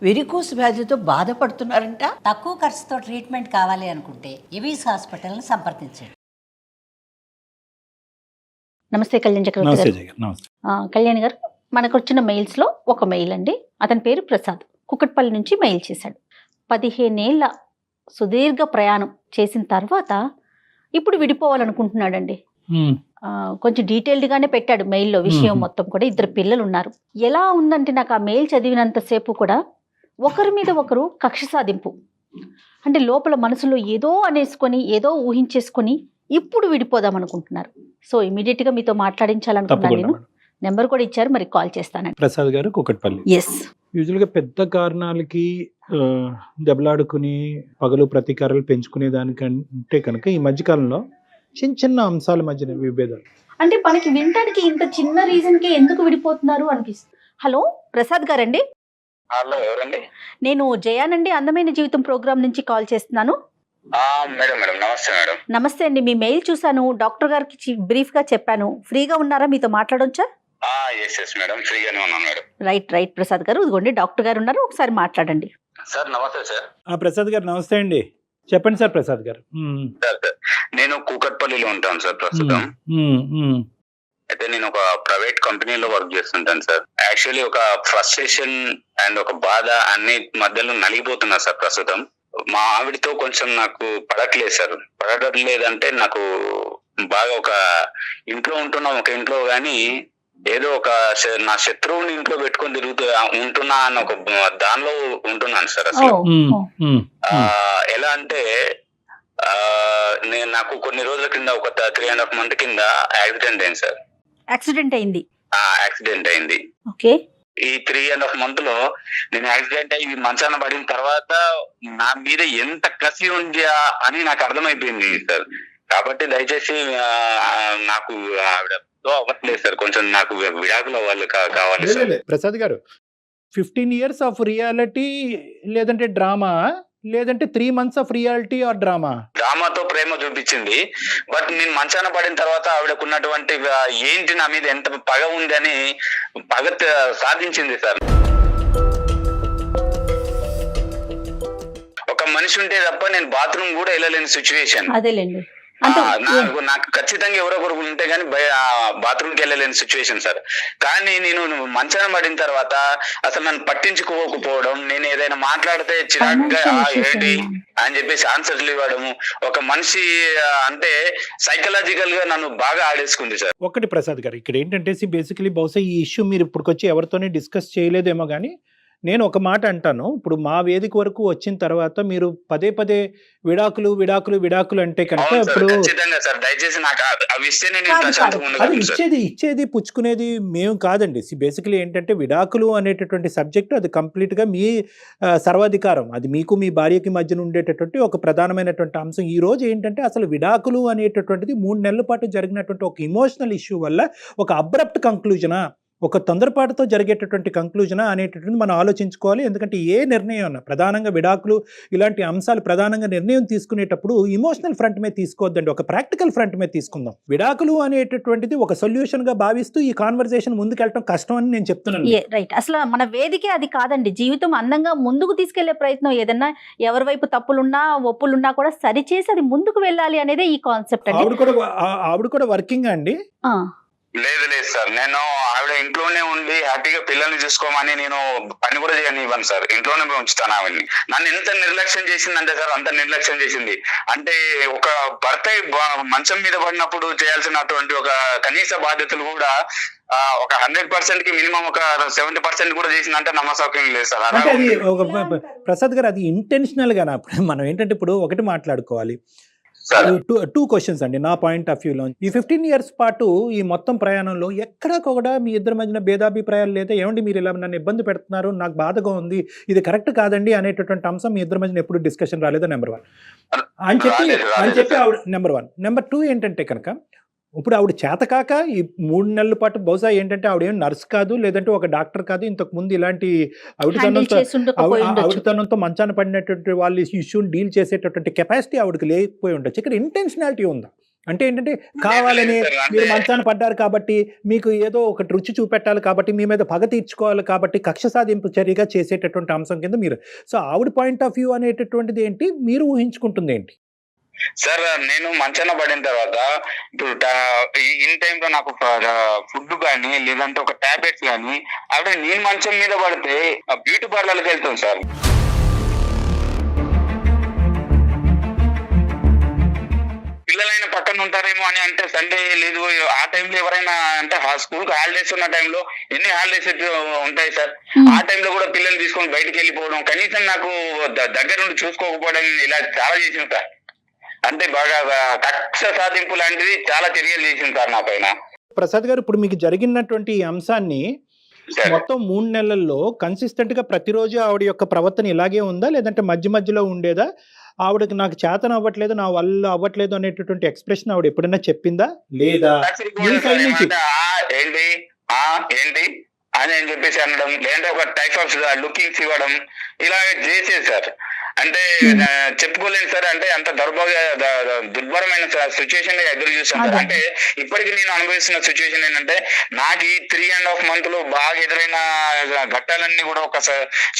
Varicose వ్యాధితో బాధపడుతున్నారంట. తక్కువ ఖర్చుతో ట్రీట్మెంట్ కావాలి అనుకుంటే ఎవిస్ హాస్పిటల్ని సంప్రదించండి. నమస్తే కళ్యాణ్ చక్రవర్తి గారు. కళ్యాణ్ గారు, మనకు వచ్చిన మెయిల్స్లో ఒక మెయిల్ అండి. అతని పేరు ప్రసాద్, కుకట్పల్లి నుంచి మెయిల్ చేశాడు. 15 ఏళ్ల సుదీర్ఘ ప్రయాణం చేసిన తర్వాత ఇప్పుడు విడిపోవాలనుకుంటున్నాడండి. కొంచెం డీటెయిల్డ్గానే పెట్టాడు మెయిల్లో విషయం మొత్తం కూడా. 2 పిల్లలు ఉన్నారు. ఎలా ఉందంటే నాకు ఆ మెయిల్ చదివినంతసేపు కూడా ఒకరి మీద ఒకరు కక్ష సాధింపు, అంటే లోపల మనసులో ఏదో అనేసుకొని ఏదో ఊహించేసుకొని ఇప్పుడు విడిపోదాం అనుకుంటున్నారు. సో ఇమీడియట్ గా మీతో మాట్లాడించాలనుకున్నాను. నేను నెంబర్ కూడా ఇచ్చారు, మరి కాల్ చేస్తానండి. ప్రసాద్ గారు, కుకట్పల్లి. ఎస్. యూజువల్గా పెద్ద కారణాలకి దెబ్బలాడుకుని పగలు ప్రతీకారాలు పెంచుకునే దానికంటే కనుక ఈ మధ్యకాలంలో చిన్న చిన్న అంశాల మధ్యన విభేదాలు, అంటే మనకి వినటానికి ఇంత చిన్న రీజన్ కి ఎందుకు విడిపోతున్నారు అనిపిస్తుంది. హలో ప్రసాద్ గారండి? హలో, ఎవరండి? నేను జయానండి, అందమైన జీవితం ప్రోగ్రామ్ నుంచి కాల్ చేస్తున్నాను. మేడం మేడం నమస్తే మేడం. నమస్తే అండి, మీ మెయిల్ చూసాను, డాక్టర్ గారికి బ్రీఫ్ గా చెప్పాను. ఫ్రీగా ఉన్నారా, మీతో మాట్లాడొచ్చా? ఎస్ మేడం, ఫ్రీగానే ఉన్నాను మేడం. రైట్ ప్రసాద్ గారు, ఇదిగోండి డాక్టర్ గారు ఉన్నారు, ఒకసారి మాట్లాడండి. సార్ నమస్తే సార్. ప్రసాద్ గారు నమస్తే అండి, చెప్పండి సార్. ప్రసాద్ గారు, సార్ నేను కూకట్పల్లిలో ఉంటాను సార్ ప్రస్తుతం. అయితే నేను ఒక ప్రైవేట్ కంపెనీలో వర్క్ చేస్తుంటాను సార్. యాక్చువల్లీ ఒక ఫ్రస్ట్రేషన్ అండ్ ఒక బాధ అన్ని మధ్యలో నలిగిపోతున్నా సార్ ప్రస్తుతం. మా ఆవిడతో కొంచెం నాకు పడట్లేదు సార్. పడటం లేదంటే నాకు బాగా ఒక ఇంట్లో ఉంటున్నాం, ఒక ఇంట్లో గానీ ఏదో ఒక నా శత్రువుని ఇంట్లో పెట్టుకొని ఉంటున్నా అన్న ఒక దానిలో ఉంటున్నాను సార్. అసలు ఎలా అంటే నాకు కొన్ని రోజుల కింద ఒక 3.5 months కింద యాక్సిడెంట్ అయింది సార్. యాక్సిడెంట్ అయింది. ఓకే. ఈ 3.5 months లో నేను యాక్సిడెంట్ అయ్యి మంచాన పడిన తర్వాత నా మీద ఎంత కసి ఉంది అని నాకు అర్థమైపోయింది సార్. కాబట్టి దయచేసి నాకు ఆవిడతో అవ్వట్లేదు సార్, కొంచెం నాకు విడాకులు వాళ్ళు కావాలి sir. Prasad garu, 15 years of reality లేదంటే డ్రామా, లేదంటే 3 months of reality or drama? డ్రామాతో ప్రేమ చూపించింది. బట్ నేను మంచాన పడిన తర్వాత ఆవిడకు ఉన్నటువంటి ఏంటి నా మీద ఎంత పగ ఉంది అని పగ సాధించింది సార్. ఒక మనిషి ఉంటే తప్ప నేను బాత్రూమ్ కూడా వెళ్ళలేని సిచ్యువేషన్. అదేలేండి. నాకు ఖచ్చితంగా ఎవరో ఒకరు ఉంటే గానీ బాత్రూమ్కి వెళ్ళలేని సిచ్యువేషన్ సార్. కానీ నేను మంచాన పడిన తర్వాత అసలు నన్ను పట్టించుకోకపోవడం, నేను ఏదైనా మాట్లాడితే చిరాకుగా ఏంటి అని చెప్పేసి ఆన్సర్లు ఇవ్వడము, ఒక మనిషి అంటే సైకలాజికల్ గా నన్ను బాగా ఆడేసుకుంది సార్. ఒకటి ప్రసాద్ గారు, ఇక్కడ ఏంటంటే బేసికలీ బహుశా ఈ ఇష్యూ మీరు ఇప్పటికొచ్చి ఎవరితోనే డిస్కస్ చేయలేదేమో కానీ నేను ఒక మాట అంటాను. ఇప్పుడు మా వేదిక వరకు వచ్చిన తర్వాత మీరు పదే విడాకులు అంటే కనుక ఇప్పుడు అది ఇచ్చేది పుచ్చుకునేది మేము కాదండి. బేసికలీ ఏంటంటే విడాకులు అనేటటువంటి సబ్జెక్టు అది కంప్లీట్గా మీ సర్వాధికారం, అది మీకు మీ భార్యకి మధ్యన ఉండేటటువంటి ఒక ప్రధానమైనటువంటి అంశం. ఈ రోజు ఏంటంటే అసలు విడాకులు అనేటటువంటిది 3 నెలల పాటు జరిగినటువంటి ఒక ఇమోషనల్ ఇష్యూ వల్ల ఒక అబ్రప్ట్ కంక్లూజనా, ఒక తొందరపాటుతో జరిగేటటువంటి కంక్లూజనా అనేటటువంటి మనం ఆలోచించుకోవాలి. ఎందుకంటే ఏ నిర్ణయం అన్నా ప్రధానంగా విడాకులు ఇలాంటి అంశాలు ప్రధానంగా నిర్ణయం తీసుకునేటప్పుడు ఇమోషనల్ ఫ్రంట్ మీద తీసుకోవద్దండి, ఒక ప్రాక్టికల్ ఫ్రంట్ మీద తీసుకుందాం. విడాకులు అనేటటువంటిది ఒక సొల్యూషన్ గా భావిస్తూ ఈ కాన్వర్సేషన్ ముందుకెళ్ళడం కష్టం అని నేను చెప్తున్నాను. రైట్. అసలు మన వేదికే అది కాదండి. జీవితం అందంగా ముందుకు తీసుకెళ్లే ప్రయత్నం, ఏదన్నా ఎవరి వైపు తప్పులున్నా ఒప్పులున్నా కూడా సరిచేసి అది ముందుకు వెళ్ళాలి అనేదే ఈ కాన్సెప్ట్ అండి. ఆవిడ కూడా వర్కింగ్ అండి? లేదు సార్, నేను ఆవిడ ఇంట్లోనే ఉండి హ్యాపీగా పిల్లల్ని చూసుకోమని నేను పని కూడా చేయనివ్వను సార్. ఇంట్లోనే ఉంచుతాను ఆవిడ్ని. నన్ను ఎంత నిర్లక్ష్యం చేసిందంటే సార్, అంత నిర్లక్ష్యం చేసింది. అంటే ఒక భర్త మంచం మీద పడినప్పుడు చేయాల్సినటువంటి ఒక కనీస బాధ్యతలు కూడా ఒక 100% కి మినిమం ఒక 70% కూడా చేసిందంటే నమ్మసౌక్యం లేదు సార్. ప్రసాద్ గారు, అది ఇంటెన్షనల్ గా మనం ఏంటంటే ఇప్పుడు ఒకటి మాట్లాడుకోవాలి. 2 questions అండి నా పాయింట్ ఆఫ్ వ్యూలో. ఈ 15 years పాటు ఈ మొత్తం ప్రయాణంలో ఎక్కడా కూడా మీ ఇద్దరి మధ్యన భేదాభిప్రాయాలు లేదా ఏమండి మీరు ఇలా నన్ను ఇబ్బంది పెడుతున్నారు, నాకు బాధగా ఉంది, ఇది కరెక్ట్ కాదండి అనేటటువంటి అంశం మీ ఇద్దరి మధ్యన ఎప్పుడు డిస్కషన్ రాలేదా? నెంబర్ 1 అని చెప్పి ఆవిడ నెంబర్ 1. నెంబర్ 2 ఏంటంటే కనుక ఇప్పుడు ఆవిడ చేతకాక ఈ 3 నెలల పాటు బహుశా ఏంటంటే ఆవిడ ఏం నర్స్ కాదు, లేదంటే ఒక డాక్టర్ కాదు, ఇంతకు ముందు ఇలాంటి ఆవిడతనంతో మంచాన పడినటువంటి వాళ్ళు ఇష్యూని డీల్ చేసేటటువంటి కెపాసిటీ ఆవిడకి లేకపోయి ఉండొచ్చు. ఇక్కడ ఇంటెన్షనాలిటీ ఉందా? అంటే ఏంటంటే కావాలని మీరు మంచాన పడ్డారు కాబట్టి మీకు ఏదో ఒకటి రుచి చూపెట్టాలి కాబట్టి మీ మీద పగ తీర్చుకోవాలి కాబట్టి కక్ష సాధింపు చర్యగా చేసేటటువంటి అంశం కింద మీరు. సో ఆవిడ పాయింట్ ఆఫ్ వ్యూ అనేటటువంటిది ఏంటి, మీరు ఊహించుకుంటుంది ఏంటి? సార్ నేను మంచాన పడిన తర్వాత ఇప్పుడు ఇన్ టైంలో నాకు ఫుడ్ కానీ లేదంటే ఒక టాబ్లెట్స్ కానీ అక్కడ నేను మంచం మీద పడితే బ్యూటీ పార్లర్కి వెళ్తాం సార్. పిల్లలైన పక్కన ఉంటారేమో అని అంటే సండే లేదు ఆ టైంలో ఎవరైనా అంటే స్కూల్ కి హాలిడేస్ ఉన్న టైంలో ఎన్ని హాలిడేస్ ఉంటాయి సార్, ఆ టైంలో కూడా పిల్లల్ని తీసుకొని బయటకు వెళ్ళిపోవడం, కనీసం నాకు దగ్గర నుండి చూసుకోకపోవడం, ఇలా చాలా చేసింది సార్. అంటే బాగా కక్ష సాధింపు లాంటిది చాలా చర్యలు చేసింది సార్ నా పైన. ప్రసాద్ గారు, ఇప్పుడు మీకు జరిగినటువంటి ఈ అంశాన్ని మొత్తం 3 నెలల్లో కన్సిస్టెంట్ గా ప్రతిరోజు ఆవిడ యొక్క ప్రవర్తన ఇలాగే ఉందా, లేదంటే మధ్య మధ్యలో ఉండేదా? ఆవిడకి నాకు చేతన అవ్వట్లేదు, నా వల్ల అవ్వట్లేదు అనేటటువంటి ఎక్స్ప్రెషన్ ఆవిడ ఎప్పుడైనా చెప్పిందా లేదా? ఏంటి ఏంటి అని చెప్పేసి అనడం, లేదంటే ఒక టైప్ ఆఫ్ లుకింగ్స్ ఇవ్వడం, ఇలా చేసేది సార్. అంటే చెప్పుకోలేను సార్, అంటే అంత దుర్భరమైన సిచ్యువేషన్ ఎదురు చూస్తాను సార్. అంటే ఇప్పటికి నేను అనుభవిస్తున్న సిచ్యువేషన్ ఏంటంటే నాకు ఈ 3.5 months లో బాగా ఎదురైన ఘట్టాలన్నీ కూడా ఒక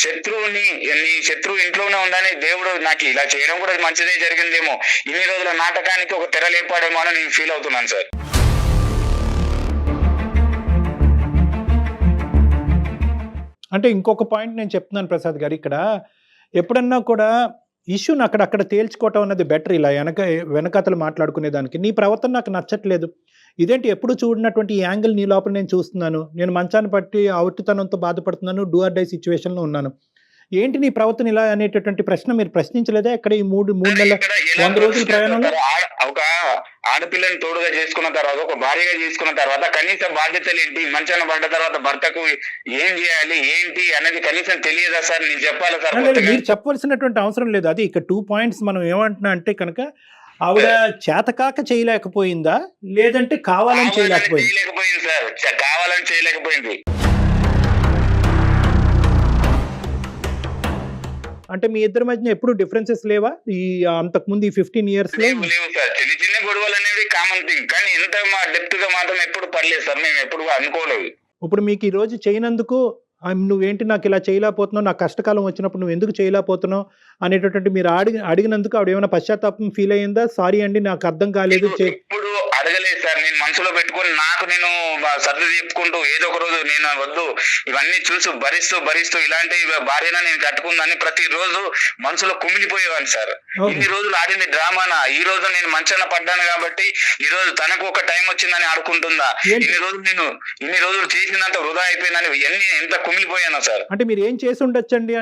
శత్రువుని, నీ శత్రువు ఇంట్లోనే ఉందని దేవుడు నాకు ఇలా చేయడం కూడా మంచిదే జరిగిందేమో, ఇన్ని రోజుల నాటకానికి ఒక తెర లేపాడేమో అని నేను ఫీల్ అవుతున్నాను సార్. అంటే ఇంకొక పాయింట్ నేను చెప్తున్నాను ప్రసాద్ గారు, ఇక్కడ ఎప్పుడన్నా కూడా ఇష్యూని అక్కడక్కడ తేల్చుకోవటం అన్నది బెటర్. ఇలా వెనకతలు మాట్లాడుకునే దానికి నీ ప్రవర్తన నాకు నచ్చట్లేదు, ఇదేంటి ఎప్పుడు చూడనటువంటి ఈ యాంగిల్ నీ లోపల నేను చూస్తున్నాను, నేను మంచాన్ని పట్టి అవుటితనంతో బాధపడుతున్నాను, డూ ఆర్ డై సిచ్యువేషన్లో ఉన్నాను, ఏంటి నీ ప్రవర్తన ఇలా అనేటటువంటి ప్రశ్న మీరు ప్రశ్నించలేదా ఇక్కడ ఈ 3 నెలల 100 రోజుల ప్రయాణంలో? ఒక ఆడపిల్లని తోడుగా చేసుకున్న తర్వాత, ఒక భార్యగా చేసుకున్న తర్వాత కనీస బాధ్యతలు ఏంటి, మంచాన పడ్డ తర్వాత భర్తకు ఏం చేయాలి ఏంటి అనేది కనీసం తెలియదా సార్? నేను చెప్పాలి సార్? మీరు చెప్పవలసినటువంటి అవసరం లేదు. అది ఇక్కడ 2 points మనం ఏమంటున్నా అంటే కనుక ఆవిడ చేతకాక చేయలేకపోయిందా, లేదంటే కావాలని చేయలేకపోయింది సార్? కావాలని చేయలేకపోయింది. అంటే మీ ఇద్దరి మధ్య ఎప్పుడు డిఫరెన్సెస్ లేవా ఈ అంతకుముందు ఈ 15 years లో? లేవు సార్, చిన్న చిన్న గొడవలు అనేవి కామన్ థింగ్, కానీ ఎంత డెప్త్ గా మాత్రం ఎప్పుడు పర్లేదు సార్, మేము ఎప్పుడు అనుకోలేదు. ఇప్పుడు మీకు ఈ రోజు చేయనందుకు నువ్వేంటి నాకు ఇలా చేయలేకపోతున్నావు, నాకు కష్టకాలం వచ్చినప్పుడు నువ్వు ఎందుకు చేయలేకపోతున్నావు అనేటటువంటి మీరు అడిగినందుకు ఆవిడ ఏమైనా పశ్చాత్తాపం ఫీల్ అయ్యిందా? సారీ అండి నాకు అర్థం కాలేదు. ఇప్పుడు అడగలేదు సార్, నేను మనసులో పెట్టుకొని నాకు నేను సర్ది చెప్పుకుంటూ ఏదో ఒక రోజు నేను వద్దు ఇవన్నీ చూసి భరిస్తూ ఇలాంటి భార్యన నేను కట్టుకుందని ప్రతిరోజు మనసులో కుమిలిపోయేవాడిని సార్. ఇన్ని రోజులు ఆడింది డ్రామానా, ఈ రోజు నేను మంచాన పడ్డాను కాబట్టి ఈ రోజు తనకు ఒక టైం వచ్చిందని ఆడుకుంటుందా, ఇన్ని రోజులు చేసినంత వృధా అయిపోయిందని ఎంత కుమిలిపోయాను సార్. అంటే మీరు ఏం చేసి ఉండొచ్చండి,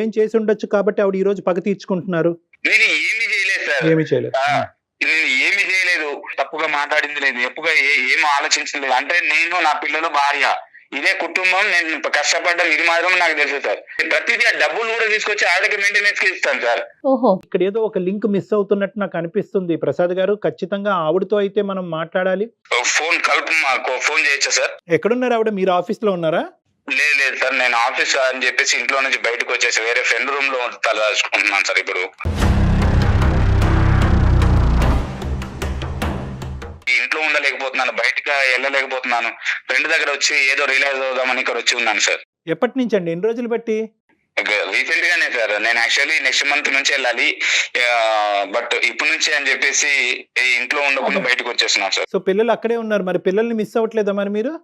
ఏం చేసి ఉండొచ్చు కాబట్టి ఆవిడ ఈ రోజు పగ తీర్చుకుంటున్నారు? నేను ఏమీ చేయలేదు సార్, నేను ఏమి చేయలేదు, తప్పుగా మాట్లాడింది లేదు, ఎప్పుగా ఏం ఆలోచించలేదు. అంటే నేను, నా పిల్లలు, భార్య, ఇదే కుటుంబం, నేను కష్టపడ్డాను, ఇది మాత్రం నాకు తెలుసు సార్. ప్రతిదీ ఆ డబ్బులు కూడా తీసుకొచ్చి ఆవిడకి మెయింటెనెన్స్ కి ఇస్తాను సార్. ఇక్కడ ఏదో ఒక లింక్ మిస్ అవుతున్నట్టు నాకు అనిపిస్తుంది ప్రసాద్ గారు. ఖచ్చితంగా ఆవిడతో అయితే మనం మాట్లాడాలి. ఫోన్ చేయొచ్చా సార్? ఎక్కడున్నారు ఆవిడ? మీరు ఆఫీస్ లో ఉన్నారా? లేదు సార్, నేను ఆఫీస్ అని చెప్పేసి ఇంట్లో నుంచి బయటకు వచ్చేసి వేరే ఫ్రెండ్ రూమ్ లో తలదాచుకుంటున్నాను సార్. ఇప్పుడు ఇంట్లో ఉండలేకపోతున్నాను, బయటకు వెళ్ళలేకపోతున్నాను, ఫ్రెండ్ దగ్గర వచ్చి ఏదో రియలైజ్ అవుదామని ఇక్కడ వచ్చి ఉన్నాను సార్. ఎప్పటి నుంచి అండి, ఎన్ని రోజులు బట్టి? రీసెంట్ గానే సార్, నేను యాక్చువల్లీ నెక్స్ట్ మంత్ నుంచి వెళ్ళాలి, బట్ ఇప్పటి నుంచి అని చెప్పేసి ఇంట్లో ఉండకుండా బయటకు వచ్చేస్తున్నాను సార్. సో పిల్లలు అక్కడే ఉన్నారు, మరి పిల్లల్ని మిస్ అవ్వట్లేదా మరి మీరు?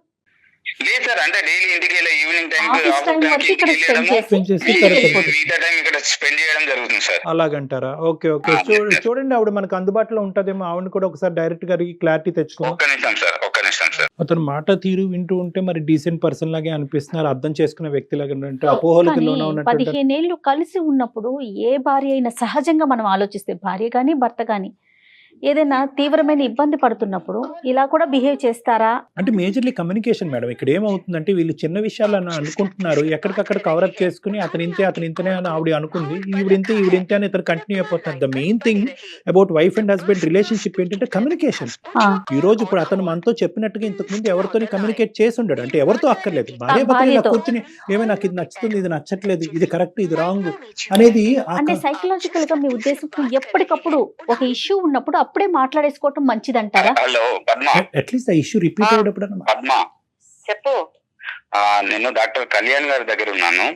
లేదు సార్, అంటే డైలీ ఇంటికి వెళ్ళి ఈవినింగ్ టైం మిగతా టైం ఇక్కడ స్పెండ్ చేయడం జరుగుతుంది సార్. అలాగంటారా? Okay okay. చూడండి ఆవిడ మనకు అందుబాటులో ఉంటదేమో, ఆవిడ కూడా ఒకసారి డైరెక్ట్ గా క్లారిటీ తెచ్చుకోండి. ఒక్క నిమిషం సార్. అతను మాట తీరు వింటూ ఉంటే మరి డీసెంట్ పర్సన్ లాగే అనిపిస్తున్నారు, అర్థం చేసుకునే వ్యక్తి లాగా. అపోహలకు లోన ఉన్నట్టు. 15 ఏళ్ళు కలిసి ఉన్నప్పుడు ఏ భార్య అయినా సహజంగా మనం ఆలోచిస్తే, భార్య కానీ భర్త కానీ ఏదైనా తీవ్రమైన ఇబ్బంది పడుతున్నప్పుడు ఇలా కూడా బిహేవ్ చేస్తారా? అంటే మేజర్లీ కమ్యూనికేషన్ మేడం. ఇక్కడ ఏమవుతుందంటే వీళ్ళు చిన్న విషయాలు అనుకుంటున్నారు, ఎక్కడికక్కడ కవరప్ చేసుకుని అతను ఇంతనే అని ఆవిడ అనుకుంది, ఈవిడింతే అని ఇతను కంటిన్యూ అయిపోతున్నారు. The main thing about wife and husband relationship ఏంటంటే కమ్యూనికేషన్. ఈ రోజు ఇప్పుడు అతను మనతో చెప్పినట్టుగా ఇంతకు ముందు ఎవరితో కమ్యూనికేట్ చేసి ఉండడు, అంటే ఎవరితో అక్కర్లేదు, భార్య భర్త కూర్చుని ఏమో నాకు ఇది నచ్చుతుంది, ఇది నచ్చట్లేదు, ఇది కరెక్ట్, ఇది రాంగ్ అనేది. అంటే సైకలాజికల్ గా మీ ఉద్దేశం ఎప్పటికప్పుడు ఒక ఇష్యూ ఉన్నప్పుడు అప్పుడే మాట్లాడేసుకోవటం మంచిదంటారా? హలో పద్మ, అట్లీస్ట్ ఆ ఇష్యూ రిపీట్ అయ్యేటప్పుడు అన్నమాట. పద్మ చెప్పు. నేను డాక్టర్ కళ్యాణ్ గారి దగ్గర ఉన్నాను.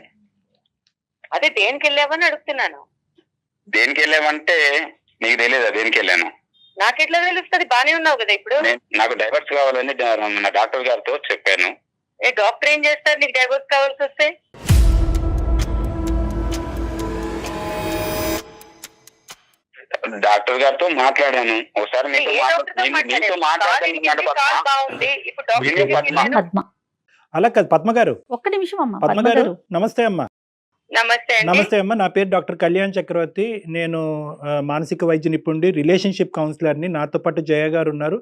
అదే దేనికి వెళ్ళావని అడుగుతున్నాను. దేనికి వెళ్ళామంటే నీకు తెలియదా దేనికి వెళ్ళాను? నాకెట్లా తెలుస్తుంది? బానే ఉన్నావు కదా ఇప్పుడు. నాకు డైవర్స్ కావాలని మన డాక్టర్ గారితో చెప్పాను. ఏ డాక్టర్ ఏం చేస్తారు నీకు డైవర్స్ కావాల్సి వస్తే? డాక్టర్ గారితో మాట్లాడాను ఒకసారి. ఏ డాక్టర్తో మాట్లాడావు? బాగుంది. ఇప్పుడు డాక్టర్ దగ్గరికి వెళ్ళాను. పద్మ, అలా కాదు పద్మ గారు. ఒక్క నిమిషం అమ్మా. పద్మ గారు నమస్తే అమ్మా. నమస్తే అండి. నమస్తే అమ్మ, నా పేరు డాక్టర్ కళ్యాణ్ చక్రవర్తి. నేను మానసిక వైద్య నిపుణుడి, రిలేషన్షిప్ కౌన్సిలర్ని. నాతో పాటు జయ గారు ఉన్నారు.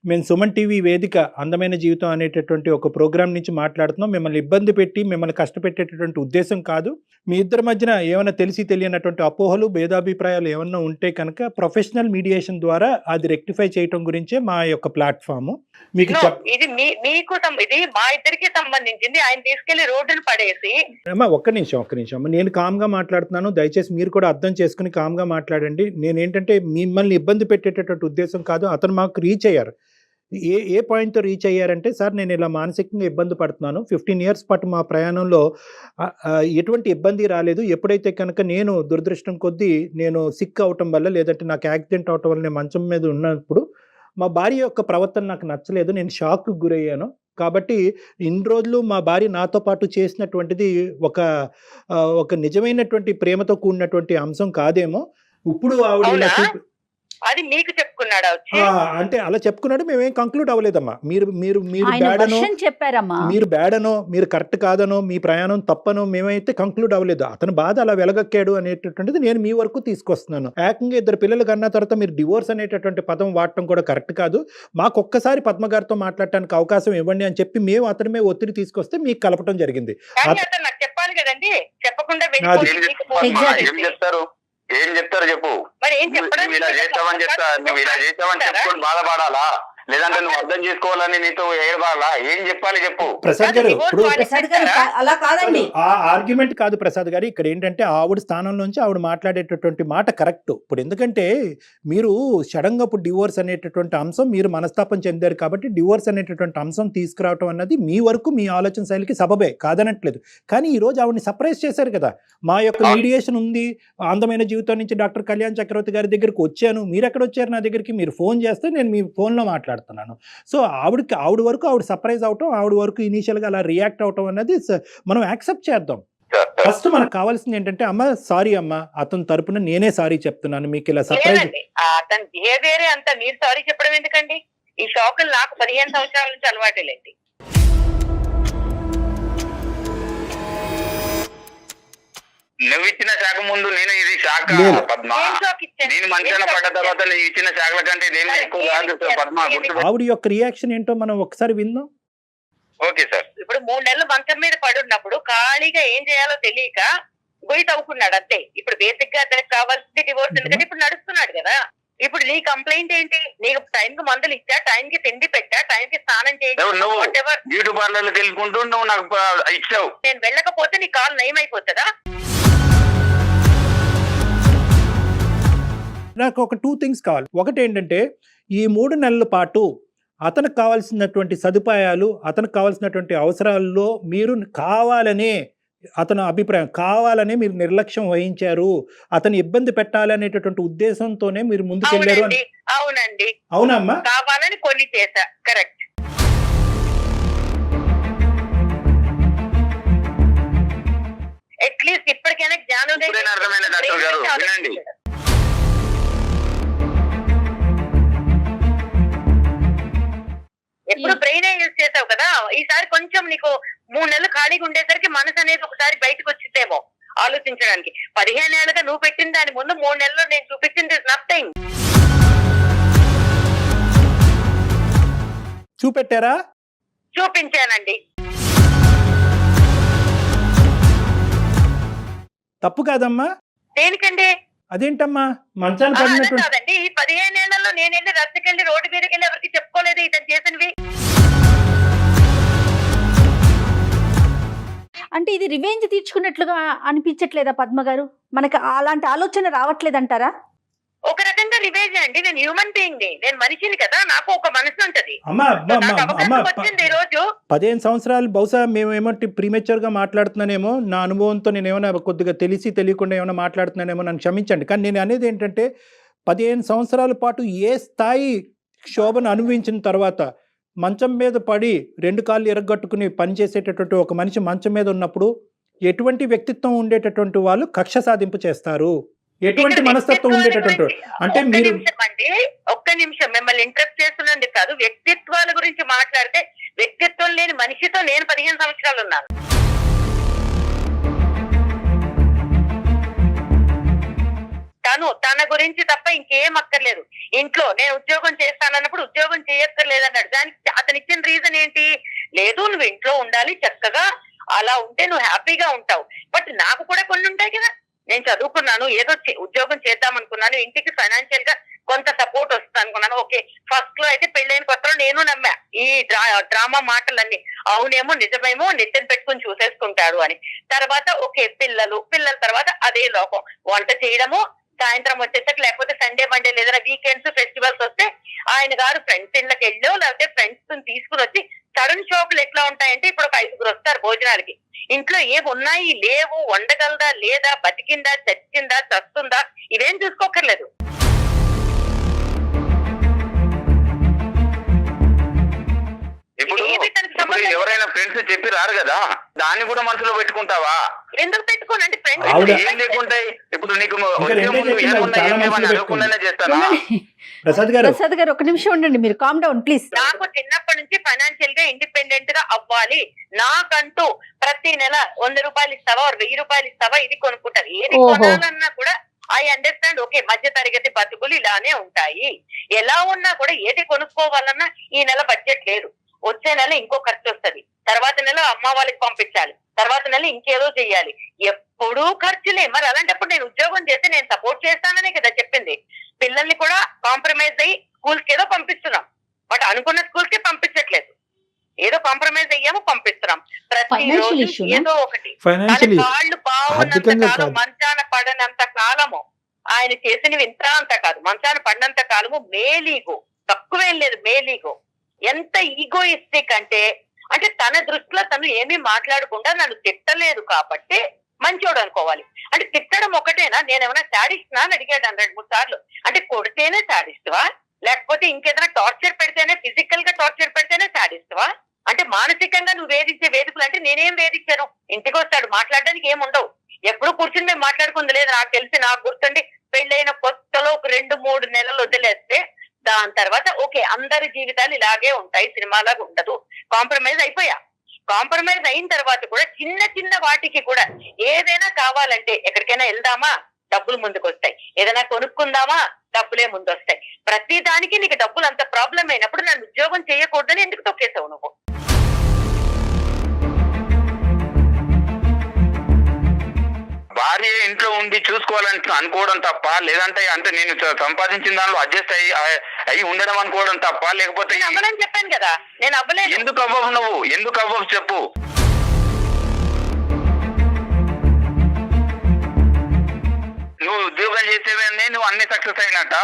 మేము సుమన్ టీవీ వేదిక అందమైన జీవితం అనేటటువంటి ఒక ప్రోగ్రామ్ నుంచి మాట్లాడుతున్నాం. మిమ్మల్ని ఇబ్బంది పెట్టి మిమ్మల్ని కష్టపెట్టేటటువంటి ఉద్దేశం కాదు. మీ ఇద్దరి మధ్యన ఏమైనా తెలిసి తెలియనటువంటి అపోహలు, భేదాభిప్రాయాలు ఏమన్నా ఉంటే కనుక ప్రొఫెషనల్ మీడియేషన్ ద్వారా అది రెక్టిఫై చేయటం గురించే మా యొక్క ప్లాట్ఫామ్. మీకు ఇది మీకు ఇది మా ఇద్దరికి సంబంధించింది. ఆయన తీసుకెళ్లి రోడ్డును పడేసి. అమ్మా ఒక్క నిమిషం అమ్మ, నేను కామ్గా మాట్లాడుతున్నాను. దయచేసి మీరు కూడా అర్థం చేసుకుని కామ్గా మాట్లాడండి. నేనేంటంటే మిమ్మల్ని ఇబ్బంది పెట్టేటటువంటి ఉద్దేశం కాదు. అతను మాకు రీచ్ అయ్యారు. ఏ పాయింట్తో రీచ్ అయ్యారంటే, సార్ నేను ఇలా మానసికంగా ఇబ్బంది పడుతున్నాను. 15 years పాటు మా ప్రయాణంలో ఎటువంటి ఇబ్బంది రాలేదు. ఎప్పుడైతే కనుక నేను దురదృష్టం కొద్దీ నేను సిక్ అవటం వల్ల, లేదంటే నాకు యాక్సిడెంట్ అవటం వల్ల నేను మంచం మీద ఉన్నప్పుడు మా భార్య యొక్క ప్రవర్తన నాకు నచ్చలేదు. నేను షాక్కు గురయ్యాను. కాబట్టి ఇన్ని రోజులు మా భార్య నాతో పాటు చేసినటువంటిది ఒక నిజమైనటువంటి ప్రేమతో కూడినటువంటి అంశం కాదేమో. ఇప్పుడు ఆవిడ అది మీకు చెప్పుకున్నాడా వచ్చి? అంటే అలా చెప్పుకున్నాడు. మేమేం కంక్లూడ్ అవ్వలేదమ్మా. మీరు చెప్పారమ్మా, మీరు బ్యాడనో, మీరు కరెక్ట్ కాదనో, మీ ప్రయాణం తప్పనో మేమైతే కంక్లూడ్ అవ్వలేదు. అతను బాధ అలా వెలగక్కాడు అనేటటువంటిది నేను మీ వరకు తీసుకొస్తున్నాను. ఏకంగా 2 పిల్లలు కన్నా తర్వాత మీరు డివోర్స్ అనేటటువంటి పదం వాడటం కూడా కరెక్ట్ కాదు. మాకు ఒక్కసారి పద్మ గారితో మాట్లాడటానికి అవకాశం ఇవ్వండి అని చెప్పి మేము అతని మీద ఒత్తిడి తీసుకొస్తే మీకు కలపటం జరిగింది. నాకు చెప్పాలి కదండి. చెప్పకుండా ఏం చెప్తారు చెప్పు. మరి ఏం చెప్పడం? నువ్వు ఇలా చేస్తావని చెప్పుకొని బాధపడాలా, లేదంటే నువ్వు అర్థం చేసుకోవాలని నీతో ఏడవాలా? ఏం చెప్పాలి చెప్పు. ప్రసాద్ గారు, ఇప్పుడు అలా కాదండి. ఆ ఆర్గ్యుమెంట్ కాదు ప్రసాద్ గారు. ఇక్కడ ఏంటంటే ఆవిడ స్థానంలోంచి ఆవిడ మాట్లాడేటటువంటి మాట కరెక్ట్. ఇప్పుడు ఎందుకంటే మీరు సడన్ గా ఇప్పుడు డివోర్స్ అనేటటువంటి అంశం, మీరు మనస్తాపం చెందారు కాబట్టి డివోర్స్ అనేటటువంటి అంశం తీసుకురావటం అన్నది మీ వరకు మీ ఆలోచన శైలికి సబబే, కాదనట్లేదు. కానీ ఈ రోజు ఆవిడని సర్ప్రైజ్ చేశారు కదా. మా యొక్క మీడియేషన్ ఉంది, అందమైన జీవితం నుంచి డాక్టర్ కళ్యాణ్ చక్రవర్తి గారి దగ్గరికి వచ్చాను. మీరు ఎక్కడ వచ్చారు నా దగ్గరికి? మీరు ఫోన్ చేస్తే నేను మీ ఫోన్లో మాట్లాడుతున్నాను. సో ఆవిడ వరకు ఆవిడ సర్ప్రైజ్ అవటం, ఆవిడ వరకు ఇనీషియల్గా అలా రియాక్ట్ అవటం అనేది మనం యాక్సెప్ట్ చేద్దాం. ఫస్ట్ మనకు కావాల్సింది ఏంటంటే, అమ్మ సారీ అమ్మ, అతని తరపున నేనే సారీ చెప్తున్నాను. మీకు ఇలా సర్ప్రైజ్. అతని బిహేవియర్ అంతా మీరు సారీ చెప్పడం ఎందుకండి? ఈ షాకులు నాకు 15 సంవత్సరాల నుంచి అలవాటేలేండి. నువ్వు ఇచ్చిన శాఖ ముందు నేను ఇది శాఖ పద్మ. నేను మంచాన పడ్డ తర్వాత నువ్వు ఇచ్చిన శాఖల కంటే నేను ఎక్కువ కాదు పద్మ. ఆవిడ యొక్క రియాక్షన్ ఏంటో మనం ఒకసారి విందాం. Okay sir. ఇప్పుడు 3 నెలలు మంచం మీద పడున్నప్పుడు ఖాళీగా ఏం చేయాలో తెలియక గొయ్యి తవ్వుకున్నాడు అంతే. ఇప్పుడు బేసిక్ గా అతనికి కావాల్సింది డివోర్స్. ఎందుకంటే ఇప్పుడు నడుస్తున్నాడు కదా. ఇప్పుడు నీ కంప్లైంట్ ఏంటి? నీకు టైం కి మందులు ఇచ్చా, టైం కి తిండి పెట్టా, టైం కి స్నానం చేయించా, బ్యూటీ పార్లర్ లో తెలుసుకుంటూ నువ్వు నాకు ఇచ్చావు. నేను వెళ్ళకపోతే నీ కాలు నయమైపోతుందా? నాకు ఒక 2 things కావాలి. ఒకటి ఏంటంటే, ఈ 3 నెలల పాటు అతనికి కావాల్సినటువంటి సదుపాయాలు, అతనికి కావాల్సినటువంటి అవసరాల్లో మీరు కావాలనే, అతని అభిప్రాయం కావాలనే మీరు నిర్లక్ష్యం వహించారు. అతను ఇబ్బంది పెట్టాలనేటటువంటి ఉద్దేశంతోనే మీరు ముందుకెళ్ళారు. అవునండి. అవునమ్మా, కావాలని కొన్ని చేశా. కరెక్ట్. అట్లీస్ట్ ఇప్పటికైనా జ్ఞానోదయం అర్థమైన డాక్టర్ గారు వినండి. ఎప్పుడు బ్రెయిన్ యూజ్ చేసావు కదా. ఈసారి కొంచెం నీకు 3 నెలలు ఖాళీగా ఉండేసరికి మనసు అనేది ఒకసారి బయటకు వచ్చిందేమో ఆలోచించడానికి. 15 ఏళ్ళుగా నువ్వు పెట్టిన దాని ముందు 3 నెలలు నేను చూపించింది నథింగ్. చూపెట్టారా? చూపించానండి. తప్పు కాదమ్మా. దేనికండి? అదేంటమ్మా మంచాలు పడినట్టు కాదండి. ఈ 15 ఏళ్లలో నేను వెళ్ళి రద్దకెళ్ళి రోడ్డు మీదకి వెళ్ళి ఎవరికి చెప్పుకోలేదు ఇతను చేసినవి. అంటే ఇది రివెంజ్ తీర్చుకున్నట్లుగా అనిపించట్లేదా పద్మ గారు? మనకి అలాంటి ఆలోచన రావట్లేదంటారా? ఒక రకంగా రివేజ్ అండి. నేను హ్యూమన్ బీయింగ్ ని, నేను మనిషిని కదా, నాకు ఒక మనసు ఉంటది. అమ్మా నాకు అవకాశం వచ్చింది ఈ రోజు. 15 సంవత్సరాలు బహుశా మేము ఏమంటే ప్రీమెచ్యూర్ గా మాట్లాడుతున్నానేమో, నా అనుభవంతో నేను ఏమైనా కొద్దిగా తెలియకుండా ఏమైనా మాట్లాడుతున్నానేమో, నన్ను క్షమించండి. కానీ నేను అనేది ఏంటంటే 15 సంవత్సరాల పాటు ఏ స్థాయి క్షోభను అనుభవించిన తర్వాత మంచం మీద పడి 2 కాళ్ళు ఎరగొట్టుకుని పనిచేసేటటువంటి ఒక మనిషి మంచం మీద ఉన్నప్పుడు ఎటువంటి వ్యక్తిత్వం ఉండేటటువంటి వాళ్ళు కక్ష సాధింపు చేస్తారు? ఎటువంటి మనస్తత్వం ఉండేటటువంటి అంటే మీరు ఒక్క నిమిషం మిమ్మల్ని ఇంటరప్ట్ చేస్తున్నందుకు కాదు, వ్యక్తిత్వాల గురించి మాట్లాడితే వ్యక్తిత్వం లేని మనిషితో నేను 15 సంవత్సరాలు ఉన్నాను. తన గురించి తప్ప ఇంకేం అక్కర్లేదు. ఇంట్లో నేను ఉద్యోగం చేస్తానన్నప్పుడు ఉద్యోగం చేయక్కర్లేదు అన్నాడు. దానికి అతను ఇచ్చిన రీజన్ ఏంటి? లేదు, నువ్వు ఇంట్లో ఉండాలి చక్కగా, అలా ఉంటే నువ్వు హ్యాపీగా ఉంటావు. బట్ నాకు కూడా కొన్ని ఉంటాయి కదా. నేను చదువుకున్నాను, ఏదో ఉద్యోగం చేద్దాం అనుకున్నాను, ఇంటికి ఫైనాన్షియల్ గా కొంత సపోర్ట్ వస్తుంది అనుకున్నాను. ఓకే, ఫస్ట్ లో అయితే పెళ్ళైన కొత్తలో నేను నమ్మా ఈ డ్రామా మాటలన్నీ అవునేమో నిజమేమో నెత్తిన పెట్టుకుని చూసేసుకుంటాడు అని. తర్వాత ఓకే, పిల్లల తర్వాత అదే లోకం, వంట చేయడము, సాయంత్రం వచ్చేసరికి లేకపోతే సండే మండే లేదా వీకెండ్స్ ఫెస్టివల్స్ వస్తే ఆయన గారు ఫ్రెండ్స్ ఇళ్ళకి వెళ్ళో లేకపోతే ఫ్రెండ్స్ తీసుకుని వచ్చి సడన్ షాపులు ఎట్లా ఉంటాయంటే ఇప్పుడు ఒక 5 వస్తారు భోజనాలకి. ఇంట్లో ఏమి ఉన్నాయి లేవు, వండగలదా లేదా, బతికిందా చచ్చిందా చస్తుందా ఇవేం చూసుకోకర్లేదు. ఇప్పుడు ఎవరైనా ఫ్రెండ్స్ చెప్పి రారు కదా, దాన్ని కూడా మనసులో పెట్టుకుంటావా? ఎందుకు పెట్టుకోను అంటే ఫ్రెండ్స్ ఏం లేకుంటాయి. ఇప్పుడు నీకు అనుకుండానే చేస్తాను. ప్రసాద్ గారు ఒక నిమిషం ఉండండి, మీరు కామ్ డౌన్ ప్లీజ్. నాకు చిన్నప్పటి నుంచి ఫైనాన్షియల్ గా ఇండిపెండెంట్ గా అవ్వాలి, నాకంటూ ప్రతి నెల 100 రూపాయలు ఇస్తావా 1000 రూపాయలు ఇస్తావా ఇది కొనుక్కుంటారు. ఏది కొనాలన్నా కూడా ఐ అండర్స్టాండ్. ఓకే, మధ్య తరగతి బతుకులు ఇలానే ఉంటాయి. ఎలా ఉన్నా కూడా ఏది కొనుక్కోవాలన్నా ఈ నెల బడ్జెట్ లేదు, వచ్చే నెల ఇంకో ఖర్చు వస్తుంది, తర్వాత నెల అమ్మ వాళ్ళకి పంపించాలి, తర్వాత నెల ఇంకేదో చెయ్యాలి, ఎప్పుడూ ఖర్చులే. మరి అలాంటప్పుడు నేను ఉద్యోగం చేస్తే నేను సపోర్ట్ చేస్తాననే కదా చెప్పింది. పిల్లల్ని కూడా కాంప్రమైజ్ అయ్యి స్కూల్స్ కి ఏదో పంపిస్తున్నాం, బట్ అనుకున్న స్కూల్స్ కి పంపించట్లేదు. ఏదో కాంప్రమైజ్ అయ్యాము, పంపిస్తున్నాం. ప్రతిరోజు ఏదో ఒకటి. కాళ్ళు బాగున్నంత కాలం, మంచాన పడనంత కాలము ఆయన చేసినవి ఇంత అంత కాదు, మంచాన పడినంత కాలము మేలీగో, తక్కువేం లేదు మేలీగో. ఎంత ఈగోయిస్టిక్ అంటే తన దృష్టిలో తను ఏమీ మాట్లాడకుండా నన్ను తిట్టలేదు కాబట్టి మంచోడు అనుకోవాలి. అంటే తిట్టడం ఒకటేనా? నేనేమైనా శాడిస్ట్నా అని అడిగాడు 2-3 సార్లు. అంటే కొడితేనే శాడిస్ట్వా, లేకపోతే ఇంకేదైనా టార్చర్ పెడితేనే, ఫిజికల్ గా టార్చర్ పెడితేనే శాడిస్ట్వా? అంటే మానసికంగా నువ్వు వేధించే వేదికలు అంటే నేనేం వేధించాను? ఇంటికి వస్తాడు, మాట్లాడడానికి ఏముండవు, ఎప్పుడు కూర్చుని మేము మాట్లాడుకుంది లేదు. నాకు గుర్తుండి పెళ్ళైన కొత్తలో ఒక 2-3 నెలలు వదిలేస్తే దాని తర్వాత ఓకే అందరి జీవితాలు ఇలాగే ఉంటాయి, సినిమాలాగా ఉండదు, కాంప్రమైజ్ అయిపోయా. కాంప్రమైజ్ అయిన తర్వాత కూడా చిన్న వాటికి కూడా ఏదైనా కావాలంటే ఎక్కడికైనా వెళ్దామా డబ్బులు ముందుకు వస్తాయి, ఏదైనా కొనుక్కుందామా డబ్బులే ముందు వస్తాయి. ప్రతి దానికి నీకు డబ్బులు అంత ప్రాబ్లం అయినప్పుడు నన్ను ఉద్యోగం చేయకూడదని ఎందుకు తొక్కేసావు నువ్వు? భార్య ఇంట్లో ఉండి చూసుకోవాలని అనుకోవడం తప్ప, లేదంటే నేను సంపాదించిన దానిలో అడ్జస్ట్ అయ్యి ఉండడం అనుకోవడం తప్ప, లేకపోతే అవ్వనని చెప్పాను కదా, నేను అవ్వలేదు. ఎందుకు అవ్వవు నువ్వు? ఎందుకు అవ్వవు చెప్పు. నువ్వు ఉద్యోగం చేసేవన్నీ నువ్వు అన్ని సక్సెస్ అయినట్ట,